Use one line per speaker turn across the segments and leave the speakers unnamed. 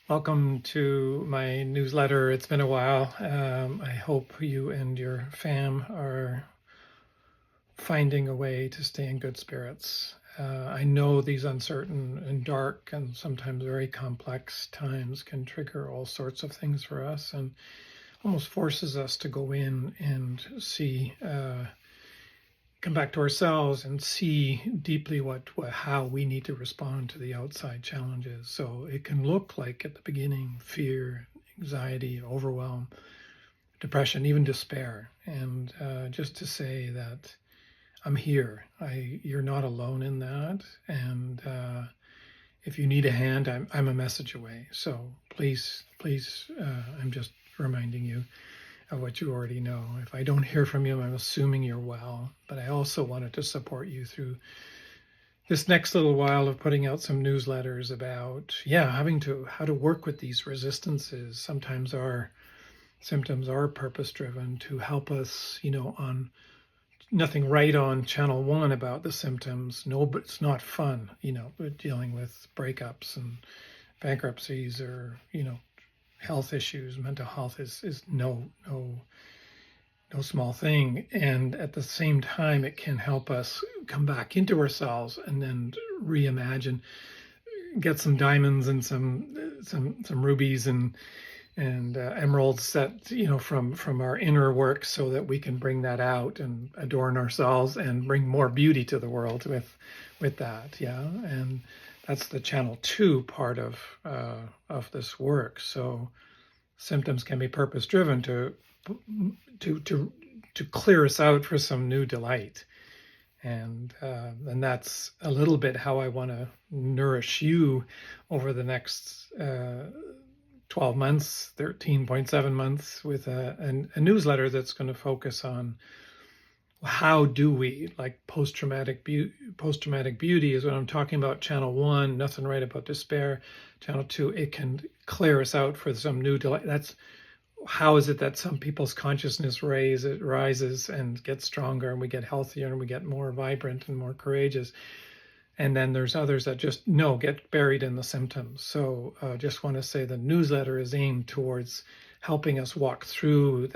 Welcome to my newsletter. It's been a while. I hope you and your fam are finding a way to stay in good spirits. I know these uncertain and dark and sometimes very complex times can trigger all sorts of things for us and almost forces us to go in and see, come back to ourselves and see deeply how we need to respond to the outside challenges. So it can look like at the beginning fear, anxiety, overwhelm, depression, even despair. And just to say that I'm here. You're not alone in that. And if you need a hand, I'm a message away. So please, I'm just reminding you of what you already know. If I don't hear from you, I'm assuming you're well. But I also wanted to support you through this next little while of putting out some newsletters about, how to work with these resistances. Sometimes our symptoms are purpose driven to help us, on nothing right on channel 1 about the symptoms. No, but it's not fun, dealing with breakups and bankruptcies or, health issues. Mental health is no small thing. And at the same time, it can help us come back into ourselves and then reimagine, get some diamonds and some rubies and emeralds that, from our inner work, so that we can bring that out and adorn ourselves and bring more beauty to the world with that. Yeah. And that's the channel 2 part of this work. So symptoms can be purpose driven to clear us out for some new delight. And that's a little bit how I want to nourish you over the next 12 months, 13.7 months, with a newsletter that's going to focus on how do we, like post-traumatic beauty is what I'm talking about. Channel 1, nothing right about despair. Channel 2, it can clear us out for some new delight. That's how is it that some people's consciousness rises and gets stronger, and we get healthier and we get more vibrant and more courageous. And then there's others that just get buried in the symptoms. So just want to say the newsletter is aimed towards helping us walk through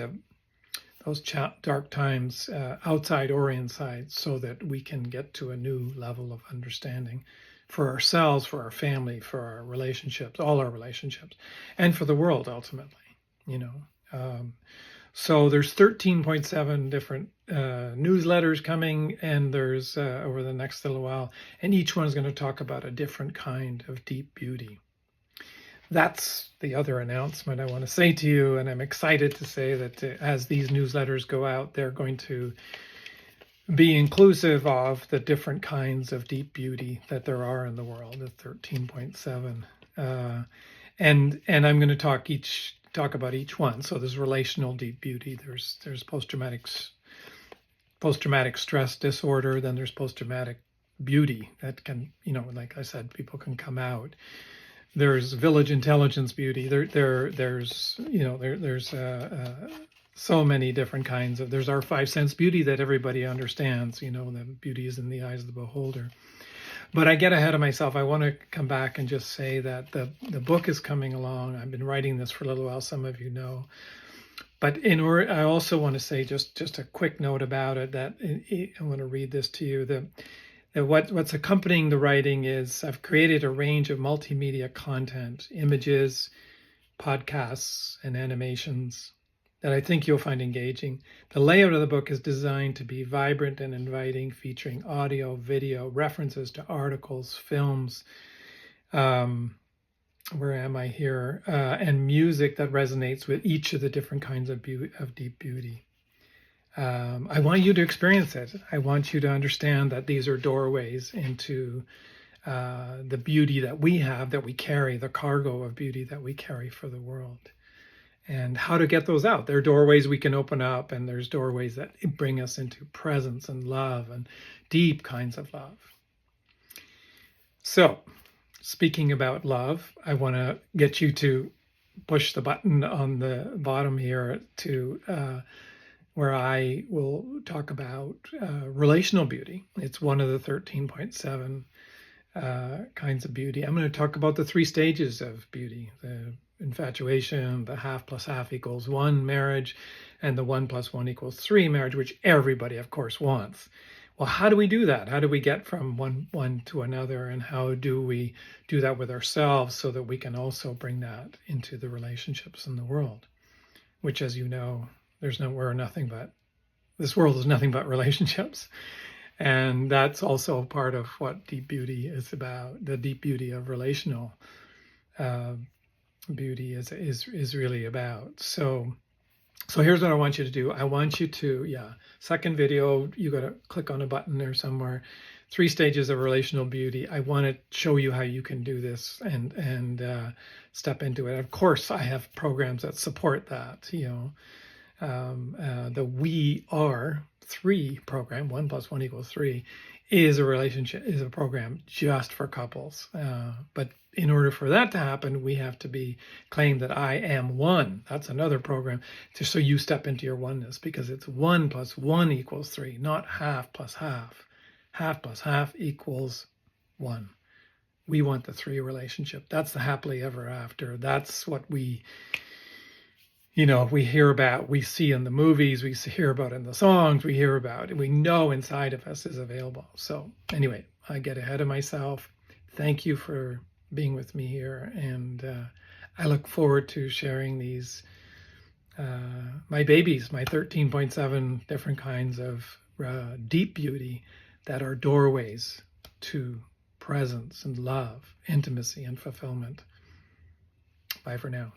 those dark times, outside or inside, so that we can get to a new level of understanding for ourselves, for our family, for our relationships, all our relationships, and for the world ultimately, So there's 13.7 different newsletters coming, and there's over the next little while, and each one is going to talk about a different kind of deep beauty. That's the other announcement I want to say to you, and I'm excited to say that as these newsletters go out, they're going to be inclusive of the different kinds of deep beauty that there are in the world, the 13.7. And I'm going to talk about each one. So there's relational deep beauty, there's post-traumatic stress disorder, then there's post-traumatic beauty that can, like I said, people can come out. There's village intelligence beauty. There's so many different kinds of. There's our 5 sense beauty that everybody understands. The beauty is in the eyes of the beholder. But I get ahead of myself. I want to come back and just say that the book is coming along. I've been writing this for a little while. Some of you know. But I also want to say just a quick note about it. That I want to read this to you. What's accompanying the writing is I've created a range of multimedia content, images, podcasts, and animations that I think you'll find engaging. The layout of the book is designed to be vibrant and inviting, featuring audio, video, references to articles, films, where am I here, and music that resonates with each of the different kinds of deep beauty. I want you to experience it. I want you to understand that these are doorways into the beauty that we have, that we carry, the cargo of beauty that we carry for the world. And how to get those out. There are doorways we can open up, and there's doorways that bring us into presence and love and deep kinds of love. So, speaking about love, I want to get you to push the button on the bottom here to where I will talk about relational beauty. It's one of the 13.7 kinds of beauty. I'm going to talk about the 3 stages of beauty, the infatuation, the half plus half equals 1 marriage, and the 1 plus 1 equals 3 marriage, which everybody, of course, wants. Well, how do we do that? How do we get from one to another? And how do we do that with ourselves so that we can also bring that into the relationships in the world? Which, as you know, this world is nothing but relationships. And that's also part of what deep beauty is about. The deep beauty of relational beauty is really about. So here's what I want you to do. I want you to, second video, you got to click on a button there somewhere. 3 stages of relational beauty. I want to show you how you can do this and step into it. Of course, I have programs that support that. The We Are 3 program, 1 plus 1 equals 3, is a program just for couples. But in order for that to happen, we have to claim that I am one. That's another program, so you step into your oneness, because it's 1 plus 1 equals 3, not half plus half. Half plus half equals 1. We want the 3 relationship. That's the happily ever after. That's what we hear about, we see in the movies, we hear about in the songs, we hear about, and we know inside of us is available. So anyway, I get ahead of myself. Thank you for being with me here. And I look forward to sharing these, my babies, my 13.7 different kinds of deep beauty that are doorways to presence and love, intimacy and fulfillment. Bye for now.